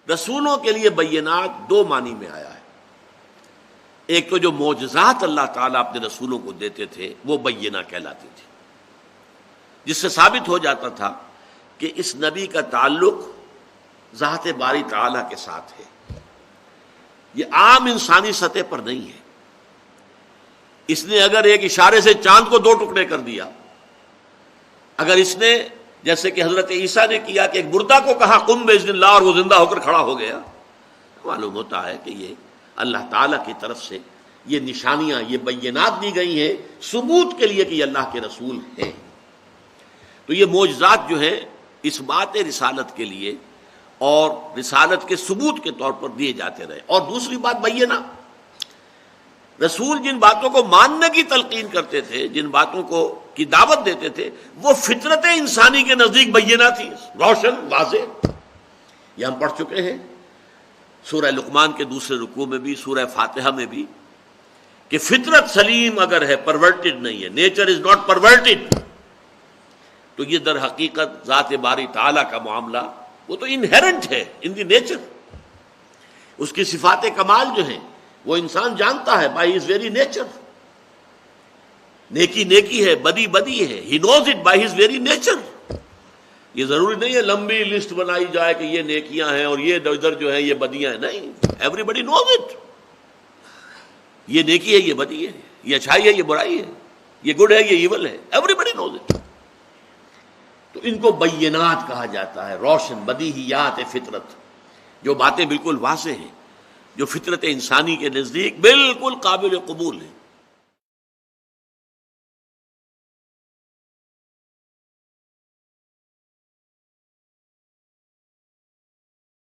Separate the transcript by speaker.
Speaker 1: رسولوں کے لیے بینات دو معنی میں آیا ہے. ایک تو جو معجزات اللہ تعالیٰ اپنے رسولوں کو دیتے تھے وہ بینہ کہلاتے تھے، جس سے ثابت ہو جاتا تھا کہ اس نبی کا تعلق ذات باری تعالیٰ کے ساتھ ہے، یہ عام انسانی سطح پر نہیں ہے. اس نے اگر ایک اشارے سے چاند کو دو ٹکڑے کر دیا، اگر اس نے جیسے کہ حضرت عیسیٰ نے کیا کہ ایک مردہ کو کہا قم باذن اللہ اور وہ زندہ ہو کر کھڑا ہو گیا، معلوم ہوتا ہے کہ یہ اللہ تعالیٰ کی طرف سے یہ نشانیاں، یہ بینات دی گئی ہیں ثبوت کے لیے کہ یہ اللہ کے رسول ہیں. تو یہ معجزات جو ہیں اس بات رسالت کے لیے اور رسالت کے ثبوت کے طور پر دیے جاتے رہے. اور دوسری بات بینہ، رسول جن باتوں کو ماننے کی تلقین کرتے تھے، جن باتوں کو کی دعوت دیتے تھے، وہ فطرت انسانی کے نزدیک بینہ تھی، روشن واضح. یہ ہم پڑھ چکے ہیں سورہ لقمان کے دوسرے رکوع میں بھی، سورہ فاتحہ میں بھی، کہ فطرت سلیم اگر ہے، پرورٹڈ نہیں ہے، نیچر از ناٹ پرورٹڈ، تو یہ در حقیقت ذات باری تعالیٰ کا معاملہ وہ تو انہیرنٹ ہے ان دی نیچر. اس کی صفات کمال جو ہیں وہ انسان جانتا ہے بائی ہز ویری نیچر. نیکی نیکی ہے، بدی بدی ہے، he knows it by his very nature. یہ ضروری نہیں ہے لمبی لسٹ بنائی جائے کہ یہ نیکیاں ہیں اور یہ ادھر جو ہیں یہ بدیاں ہیں، نہیں، ایوری بڈی نوز اٹ. یہ نیکی ہے، یہ بدی ہے، یہ اچھائی ہے، یہ برائی ہے، یہ گڈ ہے، یہ ایول ہے، ایوری بڈی نوز اٹ. تو ان کو بینات کہا جاتا ہے، روشن بدیہیات فطرت، جو باتیں بالکل واضح ہیں، جو فطرت انسانی کے نزدیک بالکل قابل قبول ہیں.